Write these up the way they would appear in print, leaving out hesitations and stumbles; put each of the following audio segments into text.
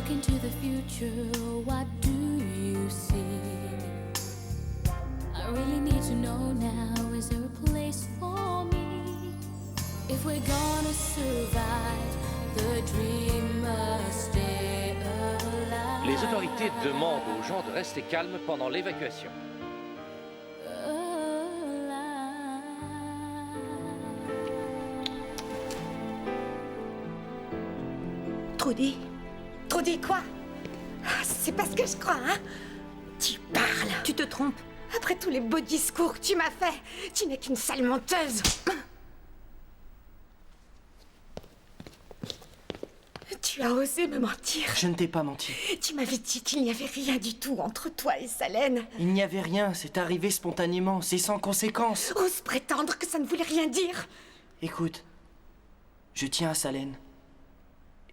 look into the future, what do you see? I really need to know now, is there a place for me? If we're gonna survive, the dream must stay alive. Les autorités demandent aux gens de rester calmes pendant l'évacuation. Trudy? Trudy, quoi? C'est pas ce que je crois, hein? Tu parles. Tu te trompes. Après tous les beaux discours que tu m'as fait, tu n'es qu'une sale menteuse. Tu as osé me mentir. Je ne t'ai pas menti. Tu m'avais dit qu'il n'y avait rien du tout entre toi et Salène. Il n'y avait rien, c'est arrivé spontanément, c'est sans conséquence. Ose prétendre que ça ne voulait rien dire. Écoute, je tiens à Salène.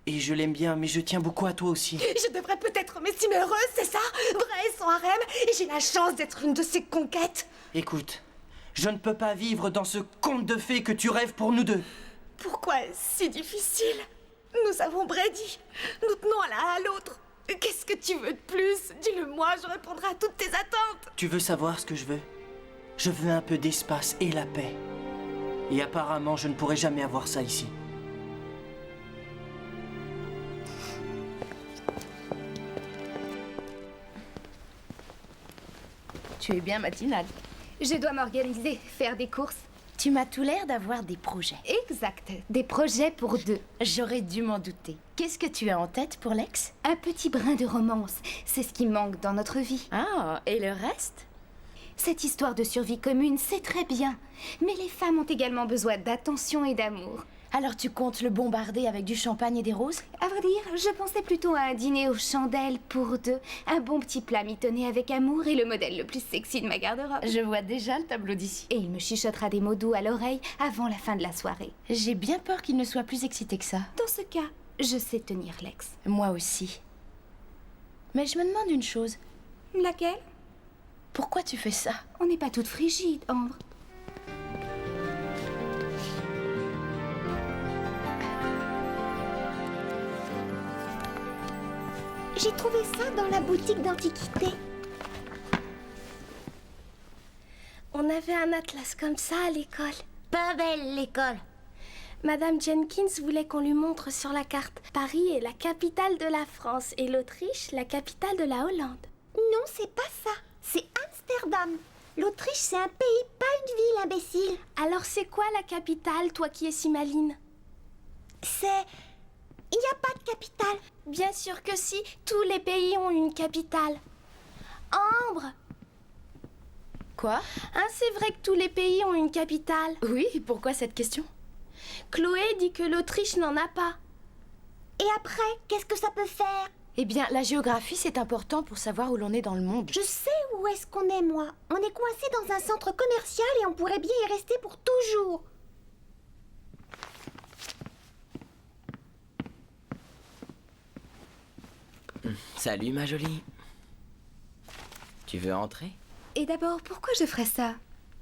Et je l'aime bien, mais je tiens beaucoup à toi aussi. Je devrais peut-être m'estimer heureuse, c'est ça? Vrai son harem, et j'ai la chance d'être une de ses conquêtes. Écoute, je ne peux pas vivre dans ce conte de fées que tu rêves pour nous deux. Pourquoi est-ce si difficile? Nous avons Brady. Nous tenons l'un à l'autre. Qu'est-ce que tu veux de plus? Dis-le-moi, je répondrai à toutes tes attentes. Tu veux savoir ce que je veux? Je veux un peu d'espace et la paix. Et apparemment, je ne pourrai jamais avoir ça ici. Tu es bien matinale. Je dois m'organiser, faire des courses. Tu m'as tout l'air d'avoir des projets. Exact, des projets pour deux. J'aurais dû m'en douter. Qu'est-ce que tu as en tête pour l'ex? Un petit brin de romance, c'est ce qui manque dans notre vie. Ah, et le reste? Cette histoire de survie commune, c'est très bien. Mais les femmes ont également besoin d'attention et d'amour. Alors tu comptes le bombarder avec du champagne et des roses? À vrai dire, je pensais plutôt à un dîner aux chandelles pour deux. Un bon petit plat mitonné avec amour et le modèle le plus sexy de ma garde-robe. Je vois déjà le tableau d'ici. Et il me chuchotera des mots doux à l'oreille avant la fin de la soirée. J'ai bien peur qu'il ne soit plus excité que ça. Dans ce cas, je sais tenir l'ex. Moi aussi. Mais je me demande une chose. Laquelle? Pourquoi tu fais ça? On n'est pas toutes frigides, Ambre. J'ai trouvé ça dans la boutique d'antiquité. On avait un atlas comme ça à l'école. Pas belle l'école. Madame Jenkins voulait qu'on lui montre sur la carte. Paris est la capitale de la France et l'Autriche la capitale de la Hollande. Non, c'est pas ça. C'est Amsterdam. L'Autriche, c'est un pays, pas une ville, imbécile. Alors c'est quoi la capitale, toi qui es si maline? C'est... Il n'y a pas de capitale. Bien sûr que si, tous les pays ont une capitale. Ambre! Quoi? Hein, c'est vrai que tous les pays ont une capitale. Oui, pourquoi cette question? Chloé dit que l'Autriche n'en a pas. Et après, qu'est-ce que ça peut faire? Eh bien, la géographie, c'est important pour savoir où l'on est dans le monde. Je sais où est-ce qu'on est, moi. On est coincé dans un centre commercial et on pourrait bien y rester pour toujours. Salut, ma jolie. Tu veux entrer? Et d'abord, pourquoi je ferais ça?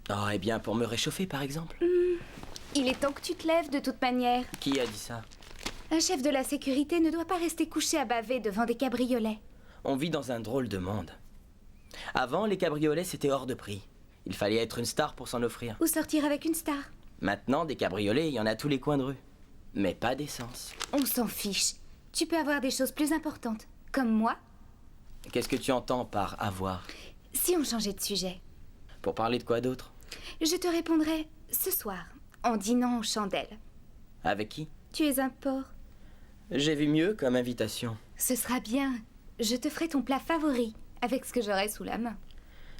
Oh, eh bien, pour me réchauffer, par exemple. Il est temps que tu te lèves, de toute manière. Qui a dit ça? Un chef de la sécurité ne doit pas rester couché à baver devant des cabriolets. On vit dans un drôle de monde. Avant, les cabriolets, c'était hors de prix. Il fallait être une star pour s'en offrir. Ou sortir avec une star. Maintenant, des cabriolets, il y en a à tous les coins de rue. Mais pas d'essence. On s'en fiche. Tu peux avoir des choses plus importantes. Comme moi. Qu'est-ce que tu entends par avoir? Si on changeait de sujet. Pour parler de quoi d'autre? Je te répondrai ce soir, en dînant aux chandelles. Avec qui? Tu es un porc. J'ai vu mieux comme invitation. Ce sera bien. Je te ferai ton plat favori, avec ce que j'aurai sous la main.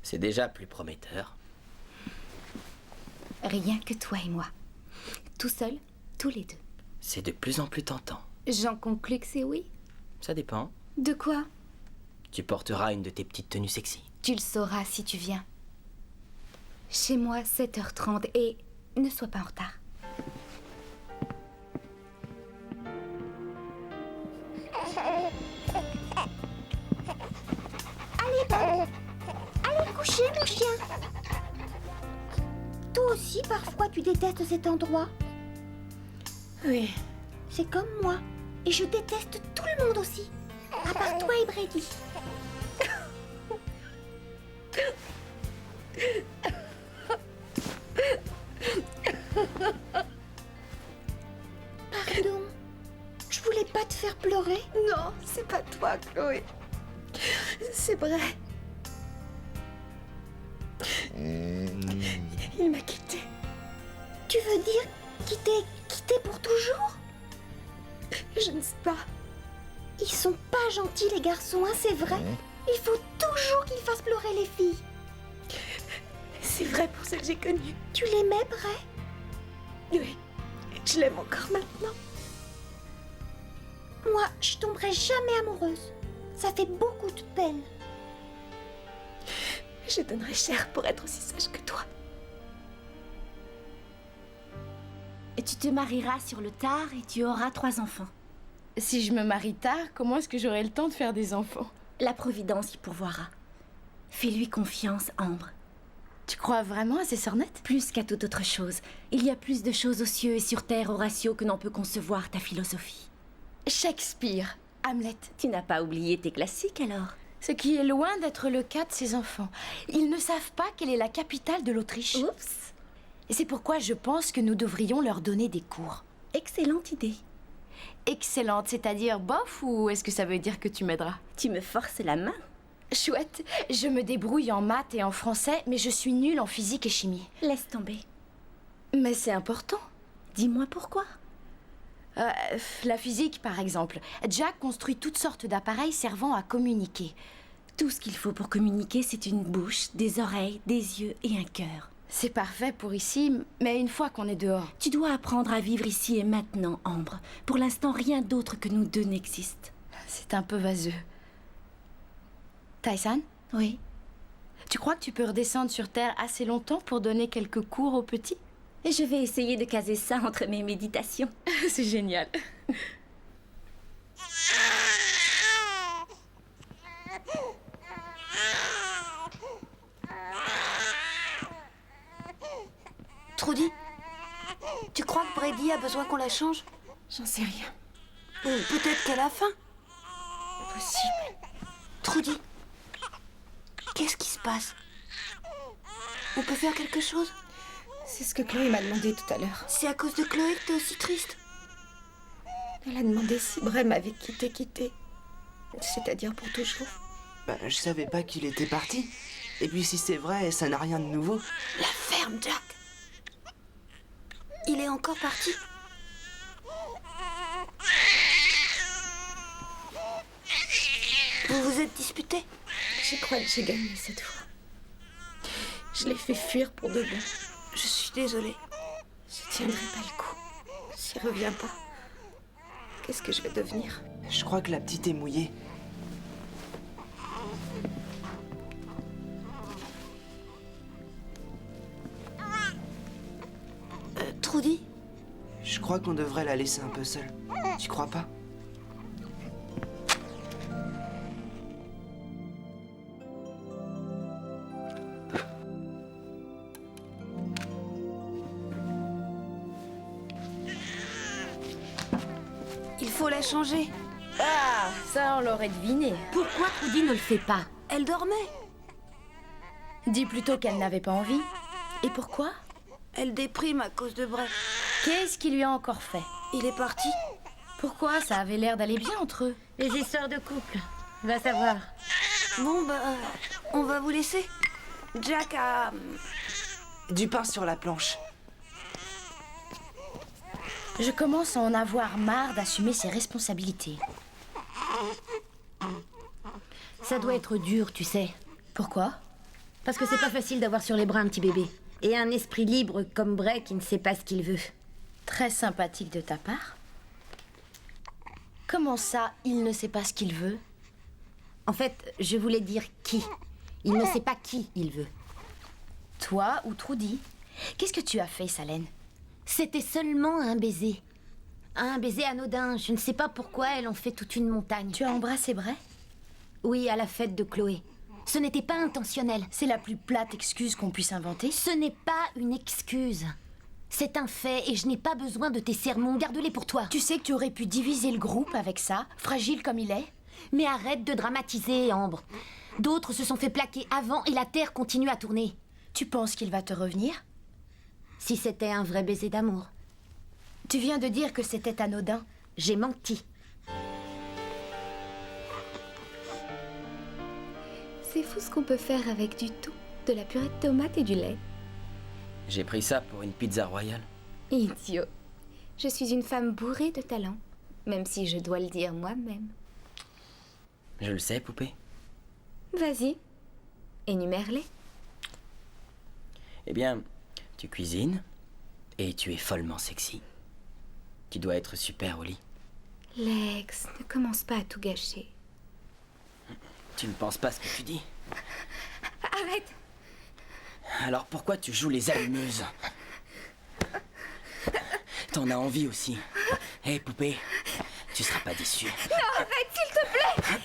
C'est déjà plus prometteur. Rien que toi et moi. Tout seul, tous les deux. C'est de plus en plus tentant. J'en conclus que c'est oui. Ça dépend. De quoi? Tu porteras une de tes petites tenues sexy. Tu le sauras si tu viens. Chez moi, 7h30 et ne sois pas en retard. Allez coucher, mon chien. Toi aussi, parfois, tu détestes cet endroit. Oui. C'est comme moi. Et je déteste tout le monde aussi. À part toi et Brady. Pardon. Je voulais pas te faire pleurer. Non, c'est pas toi, Chloé. C'est vrai. Il m'a quittée. Tu veux dire qu'il t'ait quitté pour toujours? Je ne sais pas. Ils sont pas gentils les garçons, hein, c'est vrai. Il faut toujours qu'ils fassent pleurer les filles. C'est vrai pour celle que j'ai connue. Tu l'aimais, Bray? Oui, je l'aime encore maintenant. Moi, je tomberai jamais amoureuse. Ça fait beaucoup de peine. Je donnerais cher pour être aussi sage que toi. Et tu te marieras sur le tard et tu auras 3 enfants. Si je me marie tard, comment est-ce que j'aurai le temps de faire des enfants? La Providence y pourvoira. Fais-lui confiance, Ambre. Tu crois vraiment à ces sornettes? Plus qu'à toute autre chose. Il y a plus de choses aux cieux et sur terre, Horatio, que n'en peut concevoir ta philosophie. Shakespeare, Hamlet. Tu n'as pas oublié tes classiques alors? Ce qui est loin d'être le cas de ces enfants. Ils ne savent pas quelle est la capitale de l'Autriche. Oups! Et c'est pourquoi je pense que nous devrions leur donner des cours. Excellente idée. Excellente, c'est-à-dire bof, ou est-ce que ça veut dire que tu m'aideras? Tu me forces la main. Chouette, je me débrouille en maths et en français, mais je suis nulle en physique et chimie. Laisse tomber. Mais c'est important. Dis-moi pourquoi. La physique, par exemple. Jack construit toutes sortes d'appareils servant à communiquer. Tout ce qu'il faut pour communiquer, c'est une bouche, des oreilles, des yeux et un cœur. C'est parfait pour ici, mais une fois qu'on est dehors. Tu dois apprendre à vivre ici et maintenant, Ambre. Pour l'instant, rien d'autre que nous deux n'existe. C'est un peu vaseux. Tyson? Oui. Tu crois que tu peux redescendre sur Terre assez longtemps pour donner quelques cours aux petits? Et je vais essayer de caser ça entre mes méditations. C'est génial. Trudy, tu crois que Brady a besoin qu'on la change? J'en sais rien. Ou peut-être qu'elle a faim? Possible. Trudy, qu'est-ce qui se passe? On peut faire quelque chose? C'est ce que Chloé m'a demandé tout à l'heure. C'est à cause de Chloé que t'es aussi triste? Elle a demandé si Bray m'avait quitté. C'est-à-dire pour toujours. Je savais pas qu'il était parti. Et puis si c'est vrai, ça n'a rien de nouveau. La ferme, Jack! Il est encore parti? Vous vous êtes disputés? Je crois que j'ai gagné cette fois. Je l'ai fait fuir pour de bon. Je suis désolée. Je tiendrai pas le coup. S'il revient pas, qu'est-ce que je vais devenir? Je crois que la petite est mouillée. Trudy? Je crois qu'on devrait la laisser un peu seule. Tu crois pas? Il faut la changer. Ah, ça on l'aurait deviné. Pourquoi Trudy ne le fait pas? Elle dormait. Dis plutôt qu'elle n'avait pas envie. Et pourquoi? Elle déprime à cause de Bray. Qu'est-ce qu'il lui a encore fait? Il est parti. Pourquoi? Ça avait l'air d'aller bien entre eux. Les histoires de couple. Va savoir. Bon, on va vous laisser. Jack a... Du pain sur la planche. Je commence à en avoir marre d'assumer ses responsabilités. Ça doit être dur, tu sais. Pourquoi? Parce que c'est pas facile d'avoir sur les bras un petit bébé. Et un esprit libre comme Bray qui ne sait pas ce qu'il veut. Très sympathique de ta part. Comment ça, il ne sait pas ce qu'il veut? En fait, je voulais dire qui. Il ne sait pas qui il veut. Toi ou Trudy? Qu'est-ce que tu as fait, Salène? C'était seulement un baiser. Un baiser anodin. Je ne sais pas pourquoi elle en fait toute une montagne. Tu as embrassé Bray? Oui, à la fête de Chloé. Ce n'était pas intentionnel. C'est la plus plate excuse qu'on puisse inventer. Ce n'est pas une excuse. C'est un fait et je n'ai pas besoin de tes sermons. Garde-les pour toi. Tu sais que tu aurais pu diviser le groupe avec ça, fragile comme il est. Mais arrête de dramatiser, Ambre. D'autres se sont fait plaquer avant et la Terre continue à tourner. Tu penses qu'il va te revenir? Si c'était un vrai baiser d'amour. Tu viens de dire que c'était anodin. J'ai menti. C'est fou ce qu'on peut faire avec du tout, de la purée de tomates et du lait. J'ai pris ça pour une pizza royale. Idiot. Je suis une femme bourrée de talent, même si je dois le dire moi-même. Je le sais, poupée. Vas-y, énumère-les. Eh bien, tu cuisines et tu es follement sexy. Tu dois être super au lit. Lex, ne commence pas à tout gâcher. Tu ne penses pas ce que tu dis. Arrête! Alors pourquoi tu joues les allumeuses? T'en as envie aussi. Hé, poupée, tu seras pas déçue. Non, arrête, s'il te plaît!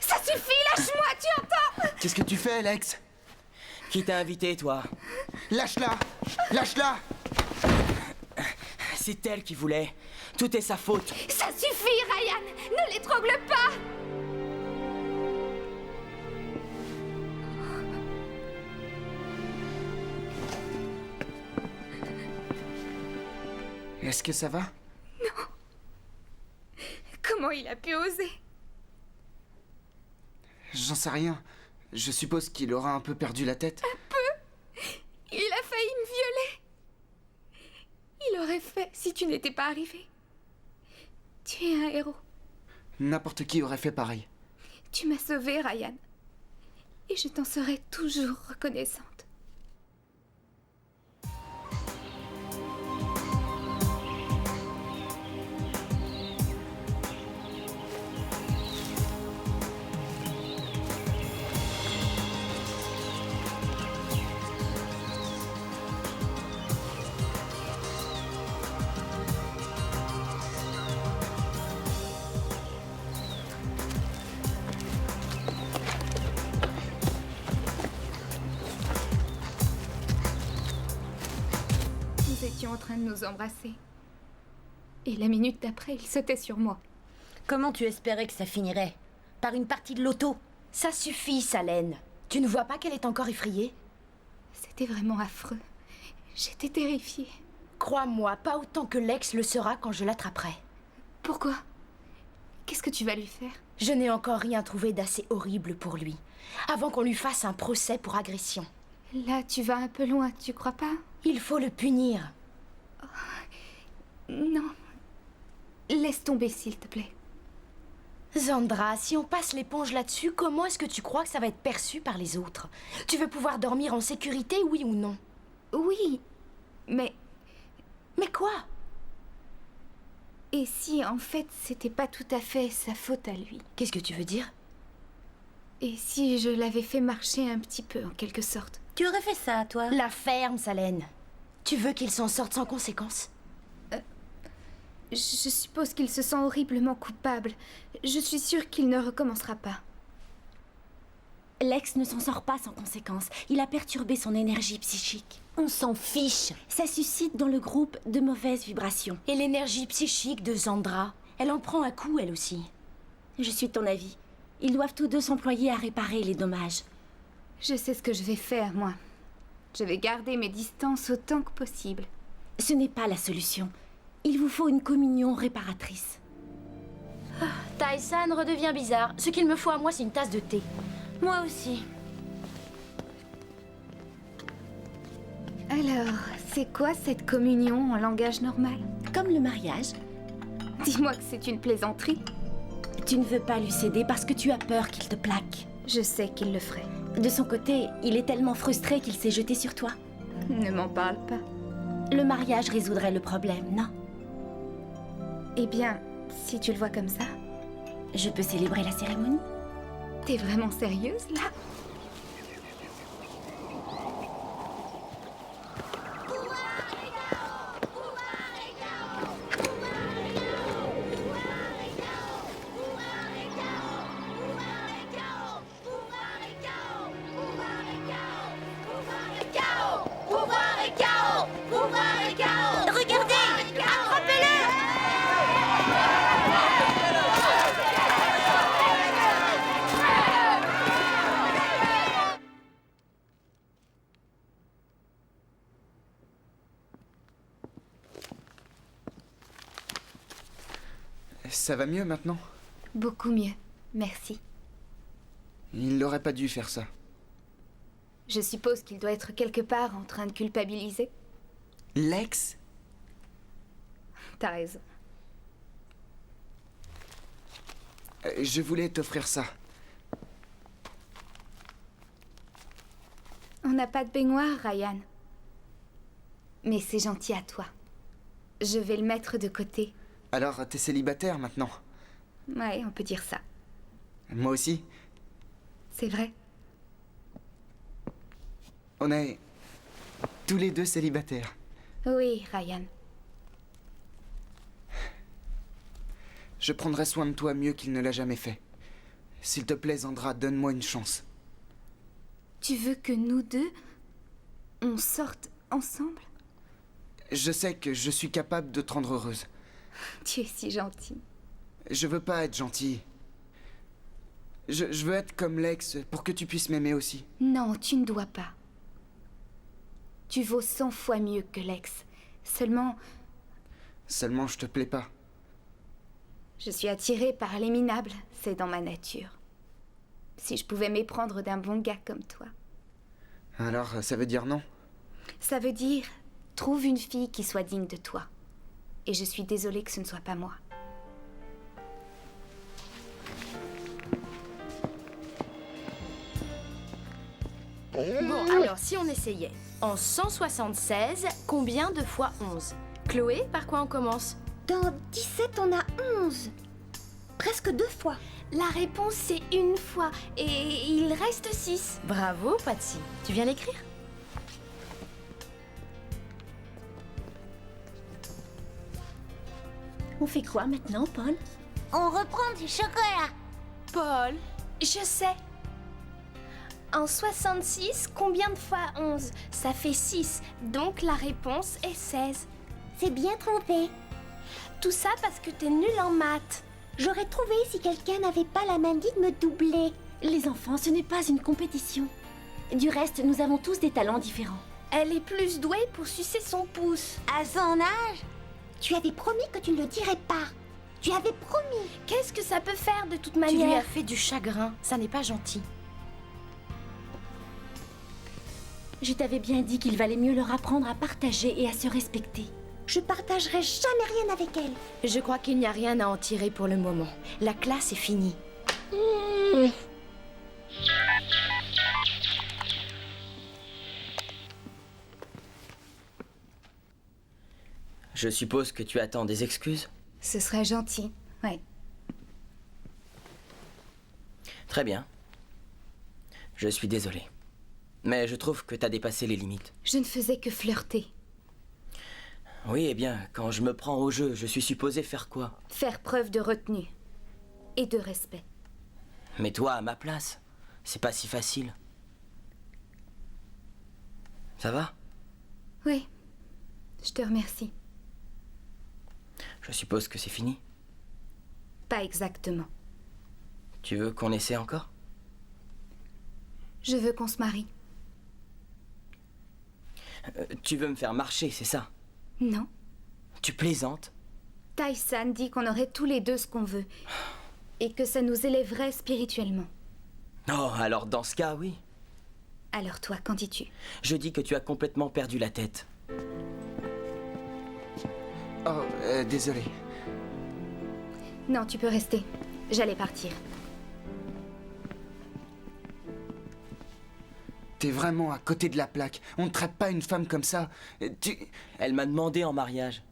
Ça suffit, lâche-moi, tu entends? Qu'est-ce que tu fais, Lex? Qui t'a invité, toi? Lâche-la! Lâche-la! C'est elle qui voulait. Tout est sa faute. Ça suffit, Ryan! Ne l'étrangle pas! Est-ce que ça va? Comment il a pu oser? J'en sais rien. Je suppose qu'il aura un peu perdu la tête. Un peu? Il a failli me violer. Il aurait fait si tu n'étais pas arrivé. Tu es un héros. N'importe qui aurait fait pareil. Tu m'as sauvée, Ryan. Et je t'en serai toujours reconnaissante. Nous étions en train de nous embrasser. Et la minute d'après, il sautait sur moi. Comment tu espérais que ça finirait? Par une partie de loto? Ça suffit, Salène. Tu ne vois pas qu'elle est encore effrayée? C'était vraiment affreux. J'étais terrifiée. Crois-moi, pas autant que Lex le sera quand je l'attraperai. Pourquoi? Qu'est-ce que tu vas lui faire? Je n'ai encore rien trouvé d'assez horrible pour lui, avant qu'on lui fasse un procès pour agression. Là, tu vas un peu loin, tu crois pas? Il faut le punir. Non. Laisse tomber, s'il te plaît. Zandra, si on passe l'éponge là-dessus, comment est-ce que tu crois que ça va être perçu par les autres? Tu veux pouvoir dormir en sécurité, oui ou non? Oui, mais... Mais quoi? Et si, en fait, c'était pas tout à fait sa faute à lui? Qu'est-ce que tu veux dire? Et si je l'avais fait marcher un petit peu, en quelque sorte? Tu aurais fait ça, toi? La ferme, Salène. Tu veux qu'il s'en sorte sans conséquence? Je suppose qu'il se sent horriblement coupable. Je suis sûre qu'il ne recommencera pas. Lex ne s'en sort pas sans conséquence. Il a perturbé son énergie psychique. On s'en fiche. Ça suscite dans le groupe de mauvaises vibrations. Et l'énergie psychique de Zandra, elle en prend un coup, elle aussi. Je suis de ton avis. Ils doivent tous deux s'employer à réparer les dommages. Je sais ce que je vais faire, moi. Je vais garder mes distances autant que possible. Ce n'est pas la solution. Il vous faut une communion réparatrice. Tyson redevient bizarre. Ce qu'il me faut à moi, c'est une tasse de thé. Moi aussi. Alors, c'est quoi cette communion en langage normal? Comme le mariage. Dis-moi que c'est une plaisanterie. Tu ne veux pas lui céder parce que tu as peur qu'il te plaque. Je sais qu'il le ferait. De son côté, il est tellement frustré qu'il s'est jeté sur toi. Ne m'en parle pas. Le mariage résoudrait le problème, non? Eh bien, si tu le vois comme ça... Je peux célébrer la cérémonie? T'es vraiment sérieuse, là? Ça va mieux maintenant? Beaucoup mieux, merci. Il n'aurait pas dû faire ça. Je suppose qu'il doit être quelque part en train de culpabiliser. Lex? T'as raison. Je voulais t'offrir ça. On n'a pas de baignoire, Ryan. Mais c'est gentil à toi. Je vais le mettre de côté. Alors, t'es célibataire maintenant? Ouais, on peut dire ça. Moi aussi. C'est vrai. On est tous les deux célibataires. Oui, Ryan. Je prendrai soin de toi mieux qu'il ne l'a jamais fait. S'il te plaît, Zandra, donne-moi une chance. Tu veux que nous deux, on sorte ensemble? Je sais que je suis capable de te rendre heureuse. Tu es si gentil. Je veux pas être gentil. Je veux être comme Lex pour que tu puisses m'aimer aussi. Non, tu ne dois pas. Tu vaux 100 fois mieux que Lex. Seulement, je te plais pas. je suis attirée par les minables. C'est dans ma nature. Si je pouvais m'éprendre d'un bon gars comme toi. Alors, ça veut dire non? Ça veut dire, trouve une fille qui soit digne de toi. Et je suis désolée que ce ne soit pas moi. Bon, alors, si on essayait. En 176, combien de fois 11? Chloé, par quoi on commence? Dans 17, on a 11. Presque 2 fois. La réponse, c'est une fois. Et il reste 6. Bravo, Patsy. Tu viens l'écrire? On fait quoi maintenant, Paul? On reprend du chocolat. Paul, je sais. En 66, combien de fois 11? Ça fait 6. Donc la réponse est 16. C'est bien trompé. Tout ça parce que t'es nul en maths. J'aurais trouvé si quelqu'un n'avait pas la manie de me doubler. Les enfants, ce n'est pas une compétition. Du reste, nous avons tous des talents différents. Elle est plus douée pour sucer son pouce. À son âge? Tu avais promis que tu ne le dirais pas. Tu avais promis. Qu'est-ce que ça peut faire de toute Tu lui as manière? fait du chagrin. Ça n'est pas gentil. Je t'avais bien dit qu'il valait mieux leur apprendre à partager et à se respecter. Je partagerai jamais rien avec elle. Je crois qu'il n'y a rien à en tirer pour le moment. La classe est finie. Je suppose que tu attends des excuses? Ce serait gentil, ouais. Très bien. Je suis désolé. Mais je trouve que t'as dépassé les limites. Je ne faisais que flirter. Oui, eh bien, quand je me prends au jeu, je suis supposé faire quoi? Faire preuve de retenue. Et de respect. Mais toi, à ma place, c'est pas si facile. Ça va? Oui. Je te remercie. Je suppose que c'est fini. Pas exactement. Tu veux qu'on essaie encore? Je veux qu'on se marie. Tu veux me faire marcher, c'est ça? Non. Tu plaisantes? Tai-san dit qu'on aurait tous les deux ce qu'on veut. Et que ça nous élèverait spirituellement. Oh, alors dans ce cas, oui. Alors toi, qu'en dis-tu? Je dis que tu as complètement perdu la tête. Oh, désolé. Non, tu peux rester. J'allais partir. T'es vraiment à côté de la plaque. On ne traite pas une femme comme ça. Elle m'a demandé en mariage.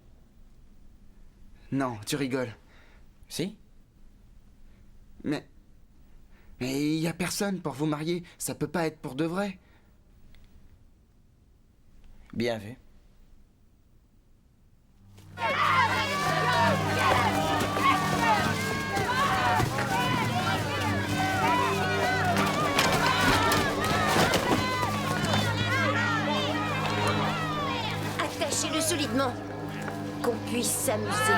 Non, tu rigoles. Si? Mais il y a personne pour vous marier. Ça peut pas être pour de vrai. Bien vu. Attachez-le solidement. Qu'on puisse s'amuser.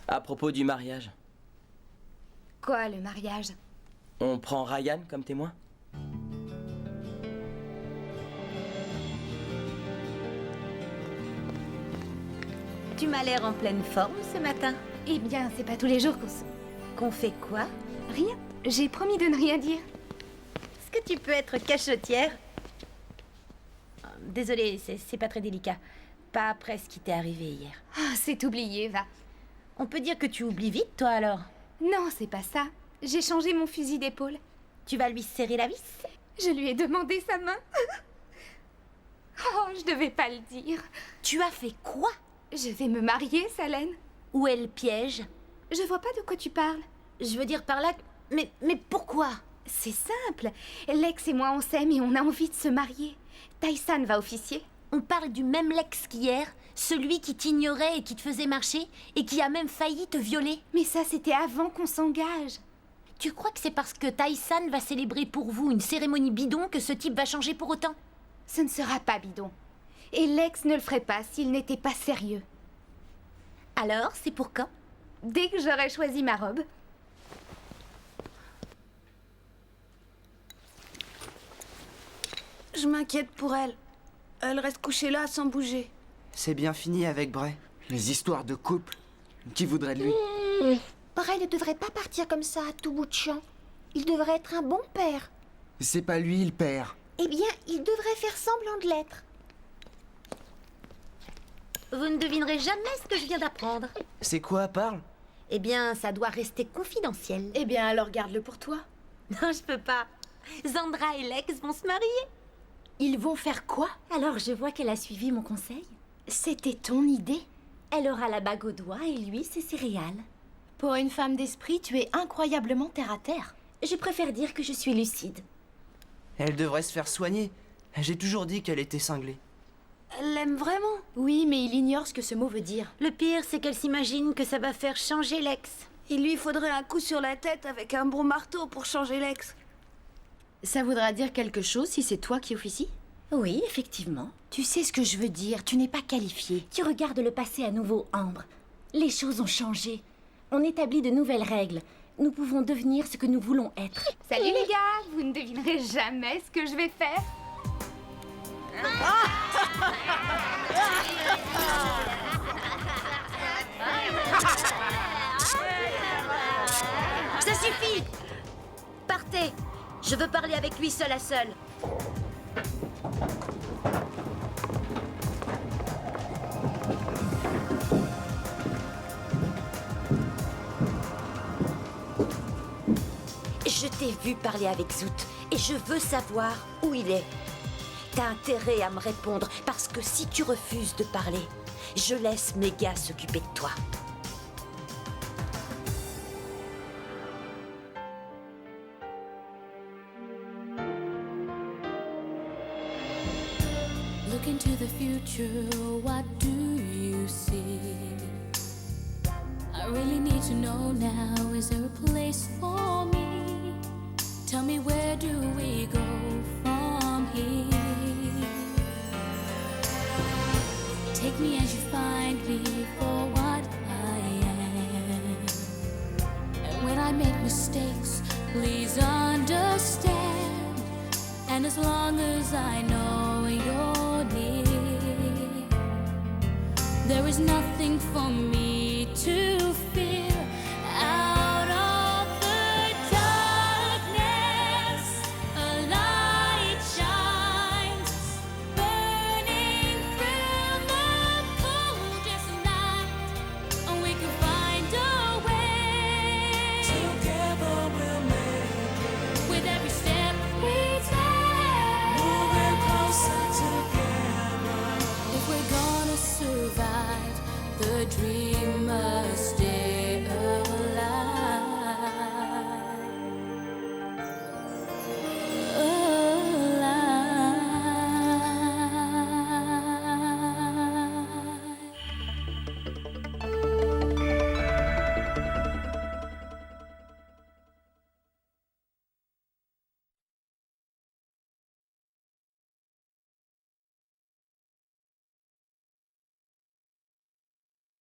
À propos du mariage, Quoi, le mariage? on prend Ryan comme témoin? m'as l'air en pleine forme ce matin. Eh bien, c'est pas tous les jours Qu'on fait quoi? Rien. J'ai promis de ne rien dire. Est-ce que tu peux être cachotière? Désolée, c'est pas très délicat. Pas après ce qui t'est arrivé hier. Ah, c'est oublié, va. On peut dire que tu oublies vite, toi, alors? Non, c'est pas ça. J'ai changé mon fusil d'épaule. Tu vas lui serrer la vis? Je lui ai demandé sa main. Oh, je devais pas le dire. Tu as fait quoi? Je vais me marier, Salène. Où est le piège? Je vois pas de quoi tu parles. Je veux dire par là... Mais pourquoi? C'est simple. Lex et moi, on s'aime et on a envie de se marier. Tyson va officier. On parle du même Lex qu'hier? Celui qui t'ignorait et qui te faisait marcher et qui a même failli te violer? Mais ça, c'était avant qu'on s'engage. Tu crois que c'est parce que Tyson va célébrer pour vous une cérémonie bidon que ce type va changer pour autant? Ce ne sera pas bidon. Et Lex ne le ferait pas s'il n'était pas sérieux. Alors, c'est pour quand? Dès que j'aurai choisi ma robe. Je m'inquiète pour elle. Elle reste couchée là sans bouger. C'est bien fini avec Bray. Les histoires de couple. Qui voudrait de lui? Bray ne devrait pas partir comme ça à tout bout de champ. Il devrait être un bon père. C'est pas lui le père. Eh bien, il devrait faire semblant de l'être. Vous ne devinerez jamais ce que je viens d'apprendre. C'est quoi, parle? Eh bien, ça doit rester confidentiel. Eh bien, alors garde-le pour toi. Non, je peux pas. Zandra et Lex vont se marier. Ils vont faire quoi? Alors, je vois qu'elle a suivi mon conseil. C'était ton idée? Elle aura la bague au doigt et lui, ses céréales. Pour une femme d'esprit, tu es incroyablement terre à terre. Je préfère dire que je suis lucide. Elle devrait se faire soigner. J'ai toujours dit qu'elle était cinglée. Elle l'aime vraiment? Oui, mais il ignore ce que ce mot veut dire. Le pire, c'est qu'elle s'imagine que ça va faire changer Lex. Il lui faudrait un coup sur la tête avec un bon marteau pour changer Lex. Ça voudra dire quelque chose si c'est toi qui officie? Oui, effectivement. Tu sais ce que je veux dire, tu n'es pas qualifiée. Tu regardes le passé à nouveau, Ambre. Les choses ont changé. On établit de nouvelles règles. Nous pouvons devenir ce que nous voulons être. Salut les gars, vous ne devinerez jamais ce que je vais faire. Ça suffit! Partez! Je veux parler avec lui seul à seul. Je t'ai vu parler avec Zoot et je veux savoir où il est. T'as intérêt à me répondre parce que si tu refuses de parler, je laisse mes gars s'occuper de toi. Look into the future, what do you see? I really need to know now, is there a place for me? Tell me, where do we go from here? Take me as you find me for what I am. And when I make mistakes, please understand. And as long as I know you're near, there is nothing for me to